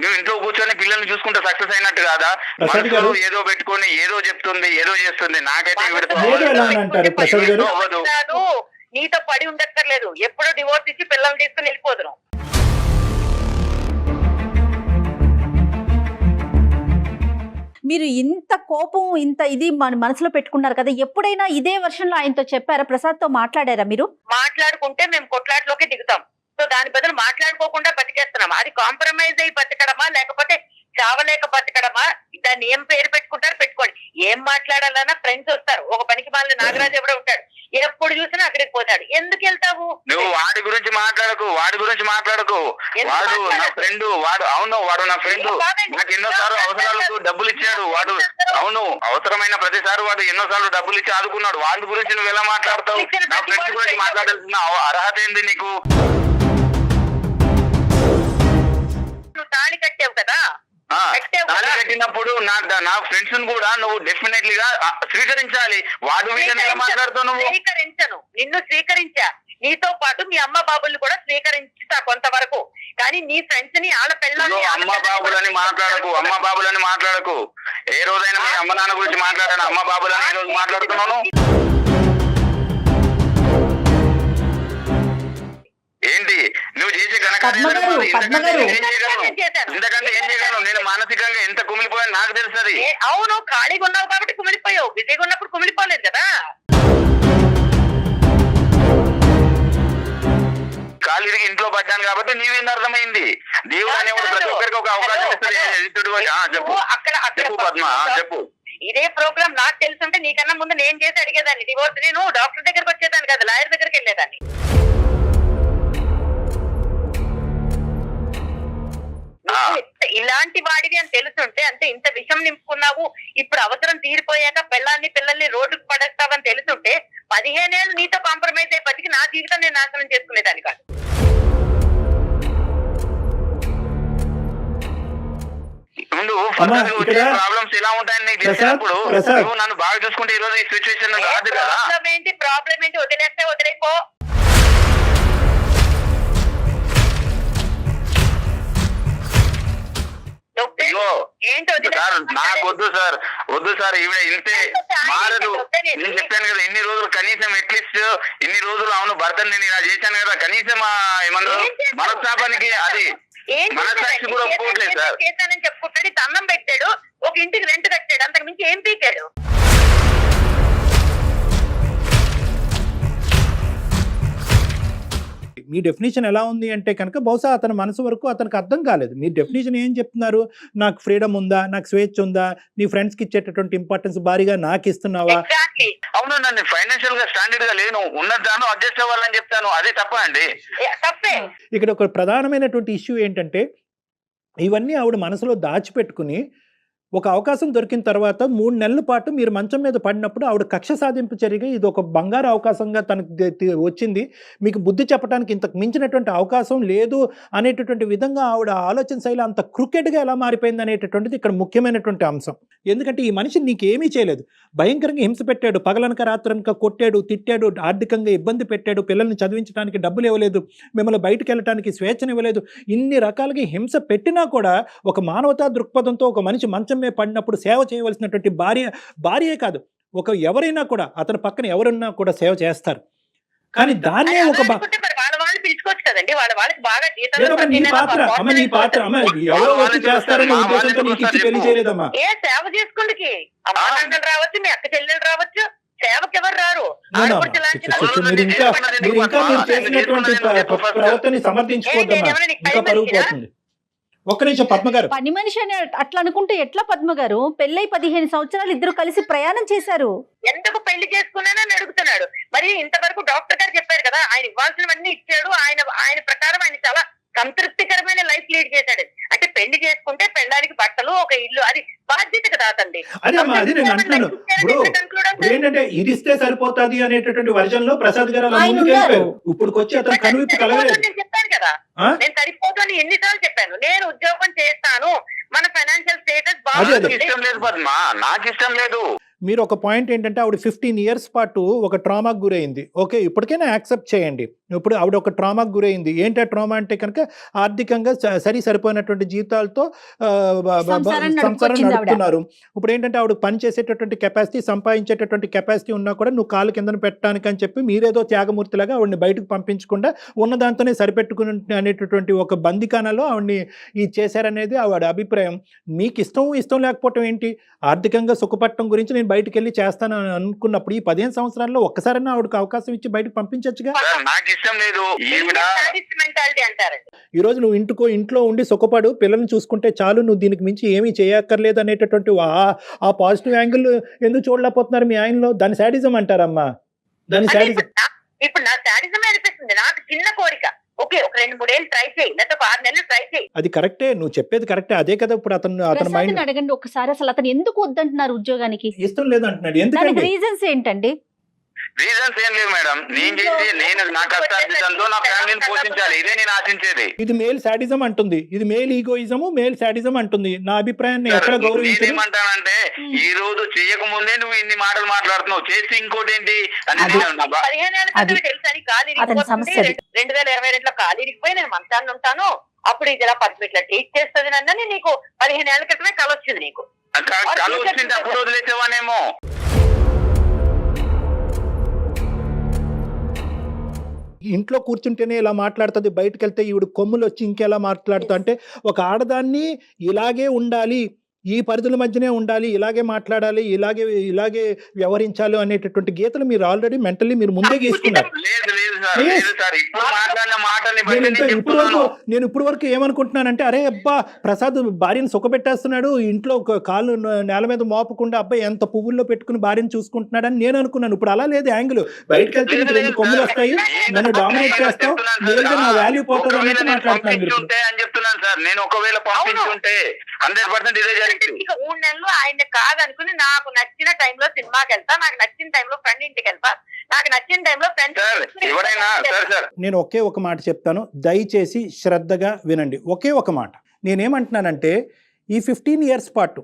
నువ్వు ఇంట్లో కూర్చొని పిల్లల్ని చూసుకుంటే సక్సెస్ అయినట్టు కాదా? మనసులో ఏదో పెట్టుకొని ఏదో చెప్తుంది, ఏదో చేస్తుంది. నాకైతే అవ్వదు. నీతో పడి ఉండక్కర్లేదు, ఎప్పుడో డివోర్స్ ఇచ్చి పిల్లల్ని తీసుకుని వెళ్ళిపోదును. మీరు ఇంత కోపం ఇంత ఇది మన మనసులో పెట్టుకున్నారు కదా, ఎప్పుడైనా ఇదే వర్షన్లో ఆయనతో చెప్పారా? ప్రసాద్ తో మాట్లాడారా మీరు? మాట్లాడుకుంటే మేము కొట్లాట్లోకి దిగుతాం. సో దాని బదులు మాట్లాడుకోకుండా బతికేస్తున్నాం. అది కాంప్రమైజ్ అయి బతకడమా లేకపోతే చావలేక బతకడమా? దాన్ని ఏం పేరు పెట్టుకుంటారు పెట్టుకోండి. ఏం మాట్లాడాలన్నా ఫ్రెండ్స్ వస్తారు. ఒక పనికి మాలిన నాగరాజు ఎవడో ఉంటాడు, ఎప్పుడు చూసినా అక్కడికి పోతాడు. ఎందుకు వెళ్తావు నువ్వు? వాడి గురించి మాట్లాడకు. వాడు నా ఫ్రెండ్, వాడు నా ఫ్రెండ్. నాకు ఎన్నోసార్లు అవసరాలకు డబ్బులు ఇచ్చాడు వాడు. అవును, అవసరమైన ప్రతిసారి వాడు ఎన్నోసార్లు డబ్బులు ఇచ్చి ఆదుకున్నాడు. వాడి గురించి నువ్వు ఎలా మాట్లాడతావు? నా ఫ్రెండ్స్ గురించి మాట్లాడాల్సిన అర్హత ఏంది నీకు? నువ్వు తాళి కట్టావు కదా, తాళి కట్టినప్పుడు నా ఫ్రెండ్స్ కూడా నువ్వు డెఫినెట్లీగా స్వీకరించాలి. వాడు వీళ్ళని ఎలా మాట్లాడుతావు నువ్వు? స్వీకరించను, నిన్ను స్వీకరించా. నీతో పాటు మీ అమ్మ బాబుల్ని కూడా స్వీకరించుతా కొంతవరకు. కానీ నీ ఫ్రెండ్స్ ని ఆళ్ళ పిల్లల్ని అమ్మ బాబులని మాట్లాడకు. ఏ రోజైనా మీ అమ్మ నాన్న గురించి మాట్లాడాను? అమ్మ బాబులని ఈ రోజు మాట్లాడుతున్నాను. ఏంటి నువ్వు చేసే ఇంతకంటే ఏం చేయగలను? నేను మానసికంగా ఎంత కుమిలిపోయాను నాకు తెలుస్తుంది. అవును, ఖాళీగా ఉన్నావు కాబట్టి కుమిలిపోయావు, బిజీగా ఉన్నప్పుడు కుమిలిపోలేదు కదా. కాలు ఇరిగి ఇంట్లో పడ్డాను కాబట్టి నీవేంది అర్థమైంది. దేవుడు అనేవాడు ప్రతి ఒక్కరికి ఒక అవకాశం ఇస్తాడు. చెప్పు పద్మ, చెప్పు. ఇదే ప్రోగ్రామ్ నాకు తెలుసుంటే నీకన్నా ముందు నేను చేసి అడిగేదాన్ని డివోర్స్. నేను డాక్టర్ దగ్గరికి వచ్చేదాన్ని కదా, లాయర్ దగ్గరికి వెళ్ళేదాన్ని. ఇలాంటి వాడివి అని తెలుసుంటే, అంటే ఇంత విషం నింపుకున్నావు, ఇప్పుడు అవసరం తీరిపోయాక పిల్లల్ని రోడ్డుకు పడేస్తావని తెలుసుంటే 15 ఏళ్ళు నీతో కాంప్రమైజ్ అయిపోయి నా జీవితం నేను నాశనం చేసుకునేదాన్ని కాదు. ప్రాబ్లమ్స్ ఎలా ఉంటాయని నీకు తెలిసినప్పుడు నువ్వు నన్ను బాగా చూసుకుంటే ఈ రోజు ఈ సిచ్యువేషన్ రాదు కదా. ప్రాబ్లం ఏంటి వదిలేస్తే వదిలేకో. నాకు వద్దు సార్ ఈవిడ ఇంతే మారదు. నేను చెప్పాను కదా ఇన్ని రోజులు, కనీసం అట్లీస్ట్ ఇన్ని రోజులు అవును భర్తని నేను ఇలా చేశాను కదా, కనీసం ఏమన్నా మనస్తాపానికి అది మనసాక్షి కూడా ఒప్పుకోవట్లేదు సార్. చేశానని చెప్పుకుంటాడు, అన్నం పెట్టాడు, ఒక ఇంటికి రెంట్ కట్టాడు, అంతకు మించి ఏం పీకాడు? మీ డెఫినేషన్ ఎలా ఉంది అంటే కనుక బహుశా అతని మనసు వరకు అతనికి అర్థం కాలేదు. మీ డెఫినేషన్ ఏం చెప్తున్నారు? నాకు ఫ్రీడమ్ ఉందా, నాకు స్వేచ్ఛ ఉందా, నీ ఫ్రెండ్స్ కి ఇచ్చేటటువంటి ఇంపార్టెన్స్ భారీగా నాకు ఇస్తున్నావా? అవును, నన్ను ఫైనాన్షియల్ గా స్టాండర్డ్ గా లేను, ఉన్న దాన్ని అడ్జస్ట్ అవ్వాలని చెప్తాను. అదే తప్ప అండి? ఇక్కడ ఒక ప్రధానమైనటువంటి ఇష్యూ ఏంటంటే ఇవన్నీ ఆవిడ మనసులో దాచిపెట్టుకుని ఒక అవకాశం దొరికిన తర్వాత 3 నెలల పాటు మీరు మంచం మీద పడినప్పుడు ఆవిడ కక్ష సాధింపు చర్యగా ఇది ఒక బంగారు అవకాశంగా తనకు వచ్చింది, మీకు బుద్ధి చెప్పడానికి ఇంతకు మించినటువంటి అవకాశం లేదు అనేటటువంటి విధంగా ఆవిడ ఆలోచన శైలి అంత క్రికెట్గా ఎలా మారిపోయింది అనేటటువంటిది ఇక్కడ ముఖ్యమైనటువంటి అంశం. ఎందుకంటే ఈ మనిషి నీకేమీ చేయలేదు, భయంకరంగా హింస పెట్టాడు, పగలనక రాత్రనక కొట్టాడు, తిట్టాడు, ఆర్థికంగా ఇబ్బంది పెట్టాడు, పిల్లల్ని చదివించడానికి డబ్బులు ఇవ్వలేదు, మిమ్మల్ని బయటకు వెళ్ళడానికి స్వేచ్ఛను ఇవ్వలేదు, ఇన్ని రకాలుగా హింస పెట్టినా కూడా ఒక మానవతా దృక్పథంతో ఒక మనిషి మంచం మీద పడినప్పుడు సేవ చేయవలసినటువంటి భార్యే కాదు, ఒక ఎవరైనా కూడా అతని పక్కన ఎవరున్నా కూడా సేవ చేస్తారు. కానీ దాన్నే ఒక పిలుచుకోవచ్చు కదండి, వాళ్ళకి బాగా నీ పాత్ర ఎవరో వచ్చి చేస్తారని ఉద్దేశంతో నీకు ఇచ్చి పెళ్లి చేయలేదమ్మా. ఏ సేవ చేసుకుందికి అమ్మానాన్నలు రావచ్చు, మీ అక్క చెల్లెలు రావచ్చు, సేవకి ఎవరు రారు. మీరు చేసినటువంటి ప్రవర్తన సమర్థించుకోవద్దమ్మా, ఇంకా పరుగు పోతుంది. ఒక్క నిమిషం పద్మ గారు, పని మనిషి అని అట్లా అనుకుంటే ఎట్లా పద్మ గారు? పెళ్ళై 15 సంవత్సరాలు ఇద్దరు కలిసి ప్రయాణం చేశారు, ఎందుకు పెళ్లి చేసుకున్నానని అడుగుతున్నాడు. మరి ఇంతవరకు డాక్టర్ గారు చెప్పారు కదా, ఆయన ఇవ్వాల్సినవన్నీ ఇచ్చాడు, ఆయన ప్రకారం ఆయన చాలా సంతృప్తికరమైన లైఫ్ లీడ్ చేశాడు. అంటే పెళ్లి చేసుకుంటే పెళ్ళడానికి బట్టలు, ఒక ఇల్లు, అది బాధ్యత కదా అతండి. ఏంటంటే ఇది ఇస్తే సరిపోతుంది అనేటటువంటి వర్జన్ లో ప్రసాద్ గారు ఇప్పుడు వచ్చి అతను కనువిప్పు కలగలేదు. నేను చెప్పాను కదా, నేను సరిపోతాను ఎన్నిసార్లు చెప్పాను, నేను ఉద్యోగం చేస్తాను, మన ఫైనాన్షియల్ స్టేటస్ బాగా ఇష్టం లేదు పద్మ, నాకు ఇష్టం లేదు. మీరు ఒక పాయింట్ ఏంటంటే ఆవిడ 15 years పాటు ఒక ట్రామాకు గురైంది, ఓకే ఇప్పటికైనా యాక్సెప్ట్ చేయండి. ఇప్పుడు ఆవిడ ఒక ట్రామాకు గురైంది. ఏంటి ఆ ట్రామా అంటే కనుక ఆర్థికంగా సరిపోయినటువంటి జీవితాలతో సంసారం నడుపుతున్నారు. ఇప్పుడు ఏంటంటే ఆవిడ పని చేసేటటువంటి కెపాసిటీ, సంపాదించేటటువంటి కెపాసిటీ ఉన్నా కూడా నువ్వు కాలు కిందన పెట్టడానికి అని చెప్పి మీరేదో త్యాగమూర్తిలాగా ఆవిడని బయటకు పంపించకుండా ఉన్న దాంతోనే సరిపెట్టుకుని అనేటటువంటి ఒక బందికానాలో ఆవిడని ఇది చేశారనేది ఆవిడ అభిప్రాయం. మీకు ఇష్టం లేకపోవటం ఏంటి? ఆర్థికంగా సుఖపట్టడం గురించి నేను బయటకు వెళ్ళి చేస్తాను అనుకున్నప్పుడు ఈ 15 సంవత్సరాల్లో ఒక్కసారైనా ఆవిడకి అవకాశం ఇచ్చి బయటకు పంపించచ్చుగా. ఈ రోజు నువ్వు ఇంట్లో ఉండి సుఖపడు, పిల్లల్ని చూసుకుంటే చాలు, నువ్వు దీనికి మించి ఏమీ చేయక్కర్లేదు అనేటటువంటి ఆ పాజిటివ్ యాంగిల్ ఎందుకు చూడలేకపోతున్నారు మీ ఆయనలో? దాని శాడిజం అంటారమ్మా, దాని శాడిజం. ఇప్పుడు నా శాడిజం అనిపిస్తుంది, నాకు చిన్న కోరిక, ఓకే ఒక 2-3 ఏళ్ళు ట్రై చేయి, లేదా 6 నెలలు ట్రై చేయి. అది కరెక్టే, నువ్వు చెప్పేది కరెక్టే. అదే కదా ఇప్పుడు అతని మైండ్. అడగండి ఒకసారి, అసలు అతను ఎందుకు వద్దంటున్నారు ఉద్యోగానికి? ఇష్టం లేదు అంటున్నాడు. ఎందుకంటే రీజన్స్ ఏంటండి? రీజన్స్ ఏం లేవు మేడం. నేను నా కష్టార్జితంతో నా ఫ్యామిలీని పోషించాలి, ఇదే నేను ఆశించేది. ఇది మేల్ సాడిజం అంటుంది, ఇది మేల్ ఈగోయిజము, మేల్ సాడిజం అంటుంది. నా అభిప్రాయాన్ని ఎక్కడ గౌరవించదు. నేనేమంటానంటే ఈ రోజు చేయక ముందే నువ్వు ఇన్ని మాటలు మాట్లాడుతున్నావు, చేసి ఇంకోటి ఏంటి అని 15 తెలుసని ఖాళీ 2022లో ఖాళీ ఇరిగిపోయి నేను మంచాన్ని ఉంటాను, అప్పుడు ఇది ఇలా ఇట్లా ట్రీట్ చేస్తుంది నన్నని నీకు 15 ఏళ్ల క్రితమే కల వచ్చింది. నీకు కళ వచ్చింది, అప్పుడు వదిలేసేవానేమో. ఇంట్లో కూర్చుంటేనే ఇలా మాట్లాడుతుంది, బయటకు వెళ్తే ఈవిడ కొమ్ములు వచ్చి ఇంకెలా మాట్లాడుతా అంటే ఒక ఆడదాన్ని ఇలాగే ఉండాలి, ఈ పరిధుల మధ్యనే ఉండాలి, ఇలాగే మాట్లాడాలి, ఇలాగే వ్యవహరించాలి అనేటటువంటి గీతలు మీరు ఆల్రెడీ మెంటల్లీ మీరు ముందే గీసుకున్నారు. నేను ఇప్పుడు వరకు ఏమనుకుంటున్నానంటే అరే అబ్బా ప్రసాద్ భార్యను సుఖపెట్టేస్తున్నాడు, ఇంట్లో కాళ్ళు నేల మీద మోపకుండా అబ్బాయి ఎంత పువ్వుల్లో పెట్టుకుని భార్యను చూసుకుంటున్నాడు అని నేను అనుకున్నాను. ఇప్పుడు అలా లేదు యాంగిల్. బయటకు వెళ్తే 2 కొమ్ములు వస్తాయి, నన్ను డామినేట్ చేస్తావు, నా వాల్యూ పోతుంది అనేది మాట్లాడుతున్నాను. నేను ఒకవేళ పంపించుంటే 100% ఇదే జరిగింది. 3 నెలలు ఆయన కాదనుకుని నాకు నచ్చిన టైంలో సినిమాకి వెళ్తా, నాకు నచ్చిన టైంలో ఫ్రెండ్ ఇంటికి వెళ్తా, నాకు నచ్చిన టైంలో ఫ్రెండ్స్. నేను ఒకే ఒక మాట చెప్తాను, దయచేసి శ్రద్ధగా వినండి. ఒకే ఒక మాట నేనేమంటున్నానంటే ఈ 15 ఇయర్స్ పాటు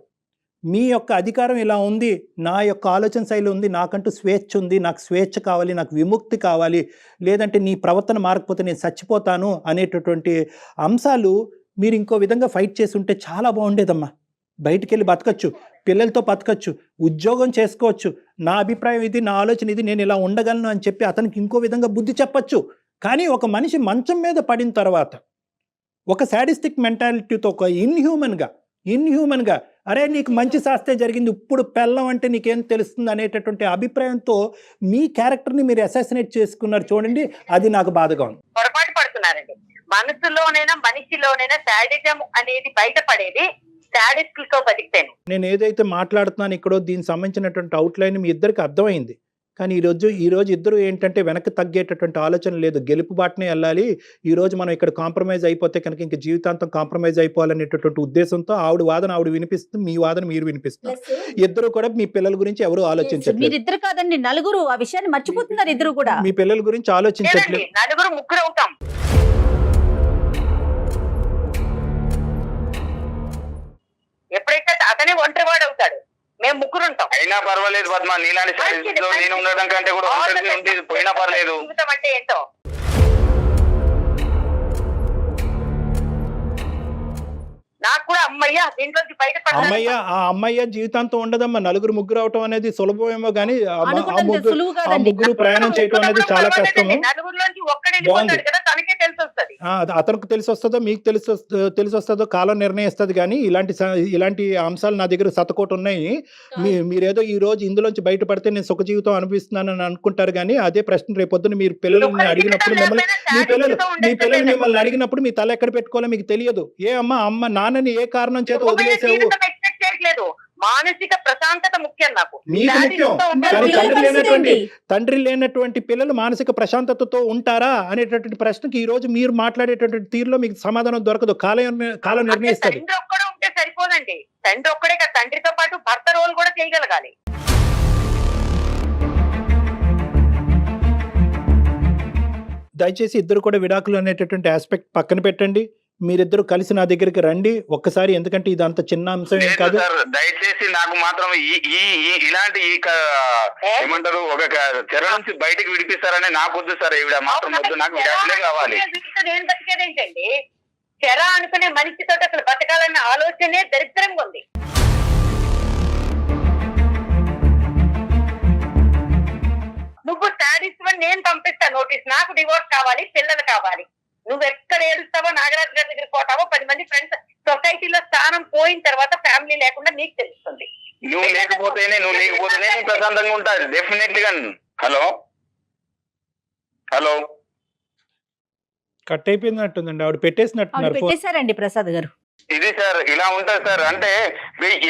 మీ యొక్క అధికారం ఇలా ఉంది, నా యొక్క ఆలోచన శైలి ఉంది, నాకంటూ స్వేచ్ఛ ఉంది, నాకు స్వేచ్ఛ కావాలి, నాకు విముక్తి కావాలి, లేదంటే నీ ప్రవర్తన మారకపోతే నేను చచ్చిపోతాను అనేటటువంటి అంశాలు మీరు ఇంకో విధంగా ఫైట్ చేసి ఉంటే చాలా బాగుండేదమ్మా. బయటికి వెళ్ళి బతకచ్చు, పిల్లలతో బతకచ్చు, ఉద్యోగం చేసుకోవచ్చు, నా అభిప్రాయం ఇది, నా ఆలోచన ఇది, నేను ఇలా ఉండగలను అని చెప్పి అతనికి ఇంకో విధంగా బుద్ధి చెప్పచ్చు. కానీ ఒక మనిషి మంచం మీద పడిన తర్వాత ఒక శాడిస్టిక్ మెంటాలిటీతో ఒక ఇన్హ్యూమన్గా అరే నీకు మంచి శాస్తే జరిగింది, ఇప్పుడు పెళ్ళం అంటే నీకేం తెలుస్తుంది అనేటటువంటి అభిప్రాయంతో మీ క్యారెక్టర్ని మీరు అసాసినేట్ చేసుకున్నారు చూడండి, అది నాకు బాధగా ఉంది. పొరపాటు పడుతున్నారండి. మనసులోనైనా మనిషిలోనైనా శాడిజం అనేది బయటపడేది శాడిస్టులతో బతికితేనే. నేను ఏదైతే మాట్లాడుతున్నాను ఇక్కడో దీనికి సంబంధించినటువంటి అవుట్లైన్ మీ ఇద్దరికి అర్థమైంది. కానీ ఈరోజు ఇద్దరు ఏంటంటే వెనక్కి తగ్గేటటువంటి ఆలోచన లేదు, గెలుపు బాటనే వెళ్ళాలి. ఈరోజు మనం ఇక్కడ కాంప్రమైజ్ అయిపోతే కనుక ఇంక జీవితాంతం కాంప్రమైజ్ అయిపోవాలనేటటువంటి ఉద్దేశంతో ఆవిడ వాదన ఆవిడ వినిపిస్తుంది, మీ వాదన మీరు వినిపిస్తున్నారు. ఇద్దరు కూడా మీ పిల్లల గురించి ఎవరు ఆలోచించట్లేదు. మీరు ఇద్దరు కాదండి, నలుగురు ఆ విషయాన్ని మర్చిపోతున్నారు. ఇద్దరు కూడా మీ పిల్లల గురించి ఆలోచించట్లేదు. నలుగురు ముగ్గురు అవుతాం. ఎప్పుడైతే అతనే ఒంటరివాడు అవుతాడు, మేము ముగ్గురు ఉంటాం. అయినా పర్వాలేదు పద్మ, నీలాంటి నేను ఉండడం కంటే కూడా పోయినా పర్లేదు. జీవితం అంటే ఏంటో నాకు కూడా అమ్మయ్య దీంట్లోంచి అమ్మయ్య ఆ అమ్మయ్య జీవితాంతం ఉండదమ్మా. నలుగురు ముగ్గురు అవటం అనేది సులభమేమో కానీ ఆ ముగ్గురు ప్రయాణం చేయటం అనేది చాలా కష్టము. అతనికి తెలిసి వస్తుందో మీకు తెలిసి వస్తుందో కాలం నిర్ణయిస్తుంది. కానీ ఇలాంటి అంశాలు నా దగ్గర శతకోటి ఉన్నాయి. మీరేదో ఈ రోజు ఇందులోంచి బయటపడితే నేను సుఖ జీవితం అనిపిస్తున్నానని అనుకుంటారు. కానీ అదే ప్రశ్న రేపొద్దున మీరు పిల్లల్ని అడిగినప్పుడు మీ పిల్లలు మిమ్మల్ని అడిగినప్పుడు మీ తల ఎక్కడ పెట్టుకోవాలో మీకు తెలియదు. అమ్మ నాన్నని ఏ కారణం చేత వదిలేసావు? మానసిక ప్రశాంతత ముఖ్యం నాకు. మీకు ముఖ్యం. కానీ తండ్రి లేనటువంటి పిల్లలు మానసిక ప్రశాంతతతో ఉంటారా అనేటటువంటి ప్రశ్నకి ఈ రోజు మీరు మాట్లాడేటటువంటి తీరులో మీకు సమాధానం దొరకదు. కాలం నిర్ణయిస్తుంది. తండ్రి ఒక్కడే ఉంటే సరిపోదండి. తండ్రి ఒక్కడే కాదు, తండ్రితో పాటు భర్త రోల్ కూడా చేయగలగాలి. దయచేసి ఇద్దరు కూడా విడాకులు అనేటటువంటి ఆస్పెక్ట్ పక్కన పెట్టండి. మీరిద్దరు కలిసి నా దగ్గరికి రండి ఒక్కసారి. ఎందుకంటే ఇదంత చిన్న అంశం ఏం కాదు. దయచేసి నాకు మాత్రం ఇలాంటి ఏమంటారు ఒక చెర నుంచి బయటకు విడిపిస్తారని నాకు వద్దు సార్. ఈవిడ మాత్రం వద్దు, నాకు విడాకులే కావాలి. నేను బతికేదేంటండి? చెర అనుకునే మనిషితో అసలు బతకాలన్న ఆలోచనే దరిద్రంగా ఉంది. నువ్వు శాడిస్ట్ అని నేను పంపిస్తా నోటీస్, నాకు డివోర్స్ కావాలి, పిల్లలు కావాలి. నువ్వు ఎక్కడ ఏడుస్తావో, నాగరాజు గారి దగ్గర పోతావో, 10 మంది ఫ్రెండ్స్ సొసైటీలో స్థానం పోయిన తర్వాత ఫ్యామిలీ లేకుండా నీకు తెలుస్తుంది. నువ్వు లేకపోతేనే ప్రశాంతంగా ఉంటారు డెఫినెట్లీగా. హలో కట్ అయిపోయినట్టుందండి, ఆవిడ పెట్టేశారండి ప్రసాద్ గారు. ఇది సార్ ఇలా ఉంటుంది సార్. అంటే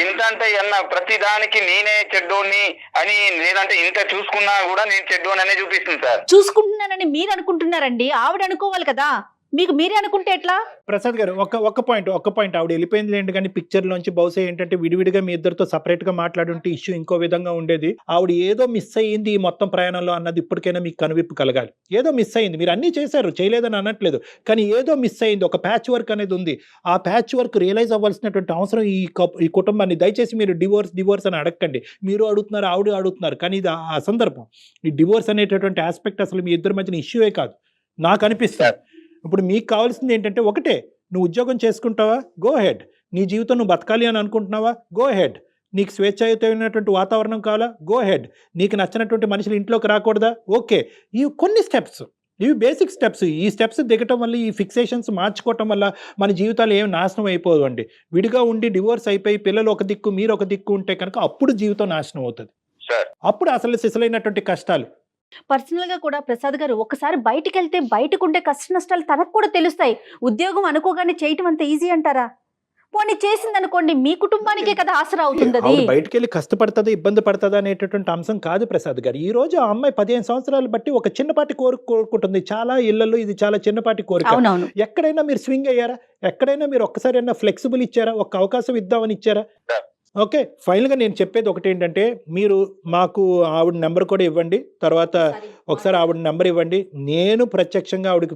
ఎంత అంటే ప్రతి దానికి నేనే చెడ్డోని అని, లేదంటే ఇంత చూసుకున్నా కూడా నేను చెడ్డోని అనే చూపిస్తుంది సార్. చూసుకుంటున్నానని మీరు అనుకుంటున్నారండి, ఆవిడ అనుకోవాలి కదా. మీకు మీరే అనుకుంటే ఎట్లా? ప్రసాద్ గారు ఒక్క పాయింట్ ఆవిడ వెళ్ళిపోయింది లేండి, కానీ పిక్చర్ లోంచి బహుశా ఏంటంటే విడివిడిగా మీ ఇద్దరితో సపరేట్ గా మాట్లాడుంటే ఇష్యూ ఇంకో విధంగా ఉండేది. ఆవిడ ఏదో మిస్ అయ్యింది ఈ మొత్తం ప్రయాణంలో అన్నది ఇప్పటికైనా మీకు కనువిప్పు కలగాలి. ఏదో మిస్ అయింది, మీరు అన్ని చేశారు, చేయలేదని అనట్లేదు, కానీ ఏదో మిస్ అయింది, ఒక ప్యాచ్ వర్క్ అనేది ఉంది. ఆ ప్యాచ్ వర్క్ రియలైజ్ అవ్వాల్సినటువంటి అవసరం ఈ కుటుంబాన్ని. దయచేసి మీరు డివోర్స్ అని అడగండి. మీరు అడుగుతున్నారు, ఆవిడ అడుగుతున్నారు, కానీ ఇది ఆ సందర్భం. ఈ డివోర్స్ అనేటటువంటి ఆస్పెక్ట్ అసలు మీ ఇద్దరి మధ్యన ఇష్యూయే కాదు నాకు అనిపిస్తుంది. ఇప్పుడు మీకు కావాల్సింది ఏంటంటే ఒకటే, నువ్వు ఉద్యోగం చేసుకుంటావా, గో హెడ్. నీ జీవితం నువ్వు బతకాలి అని అనుకుంటున్నావా, గో హెడ్. నీకు స్వేచ్ఛాయుతమైనటువంటి వాతావరణం కావాలా, గో హెడ్. నీకు నచ్చినటువంటి మనుషులు ఇంట్లోకి రాకూడదా, ఓకే. ఇవి కొన్ని స్టెప్స్, ఇవి బేసిక్ స్టెప్స్. ఈ స్టెప్స్ దిగటం వల్ల, ఈ ఫిక్సేషన్స్ మార్చుకోవటం వల్ల మన జీవితాలు ఏమి నాశనం అయిపోదు అండి. విడిగా ఉండి డివోర్స్ అయిపోయి పిల్లలు ఒక దిక్కు మీరు ఒక దిక్కు ఉంటే కనుక అప్పుడు జీవితం నాశనం అవుతుంది. అప్పుడు అసలు సిసలైనటువంటి కష్టాలు. పర్సనల్ గా కూడా ప్రసాద్ గారు ఒకసారి బయటికి వెళ్తే బయటకు ఉండే కష్ట నష్టాలు తనకు కూడా తెలుస్తాయి. ఉద్యోగం అనుకోగానే చేయటం అంత ఈజీ అంటారా? పోనీ చేసింది అనుకోండి, మీ కుటుంబానికే కదా ఆసరా అవుతుంది. బయటకు వెళ్ళి కష్టపడుతుంది, ఇబ్బంది పడుతుంది అనేటటువంటి అంశం కాదు ప్రసాద్ గారు. ఈ రోజు ఆ అమ్మాయి 15 సంవత్సరాలు బట్టి ఒక చిన్నపాటి కోరుకుంటుంది. చాలా ఇళ్లలో ఇది చాలా చిన్నపాటి కోరిక. అవునవును. ఎక్కడైనా మీరు స్వింగ్ అయ్యారా? ఎక్కడైనా మీరు ఒక్కసారైనా ఫ్లెక్సిబుల్ ఇచ్చారా? ఒక అవకాశం ఇద్దామని ఇచ్చారా? ఓకే, ఫైనల్గా నేను చెప్పేది ఒకటి ఏంటంటే, మీరు మాకు ఆవిడ నెంబర్ కూడా ఇవ్వండి, తర్వాత ఒకసారి ఆవిడ నెంబర్ ఇవ్వండి. నేను ప్రత్యక్షంగా ఆవిడకి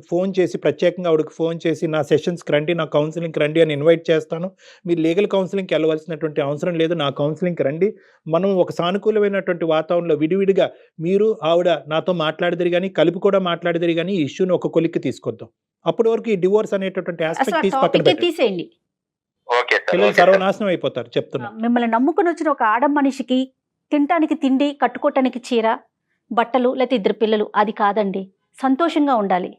ప్రత్యేకంగా ఆవిడకి ఫోన్ చేసి నా సెషన్స్కి రండి, నా కౌన్సిలింగ్కి రండి అని ఇన్వైట్ చేస్తాను. మీరు లీగల్ కౌన్సిలింగ్కి వెళ్ళవలసినటువంటి అవసరం లేదు, నా కౌన్సిలింగ్కి రండి. మనం ఒక సానుకూలమైనటువంటి వాతావరణంలో విడివిడిగా మీరు ఆవిడ నాతో మాట్లాడదిరి కానీ, కలిపి కూడా మాట్లాడదిరి కానీ, ఈ ఇష్యూని ఒక కొలిక్కి తీసుకొద్దాం. అప్పటి వరకు ఈ డివోర్స్ అనేటటువంటి ఆస్పెక్ట్ తీసి పక్కన తీసేయండి. పిల్లలు సర్వనాశనం అయిపోతారు చెప్తున్నా. మిమ్మల్ని నమ్ముకుని వచ్చిన ఒక ఆడ మనిషికి తినటానికి తిండి, కట్టుకోవటానికి చీర, బట్టలు, లేకపోతే 2 పిల్లలు, అది కాదండి. సంతోషంగా ఉండాలి.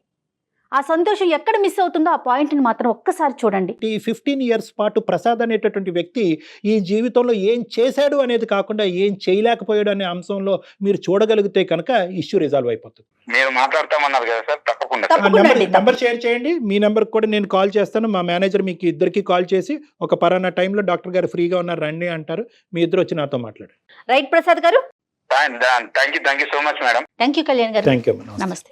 ఆ సంతోషం ఎక్కడ మిస్ అవుతుందో ఆ పాయింట్ని మాత్రం ఒక్కసారి చూడండి. ఈ 15 years పాటు ప్రసాద్ అనేటటువంటి వ్యక్తి ఈ జీవితంలో ఏం చేశాడు అనేది కాకుండా ఏం చేయలేకపోయాడు అనే అంశంలో మీరు చూడగలిగితే కనుక ఇష్యూ రిజాల్వ్ అయిపోతుంది. మీరు మాట్లాడతామన్నారు కదా సార్, తప్పకుండా నెంబర్ షేర్ చేయండి. మీ నెంబర్ కూడా నేను కాల్ చేస్తాను. మా మేనేజర్ మీకు ఇద్దరికి కాల్ చేసి ఒక పలానా టైంలో డాక్టర్ గారు ఫ్రీగా ఉన్నారు రండి అంటారు. మీ ఇద్దరు వచ్చి నాతో మాట్లాడండి. Right Prasad garu. Thank you so much madam. Thank you Kalyan garu. Thank you. నమస్తే.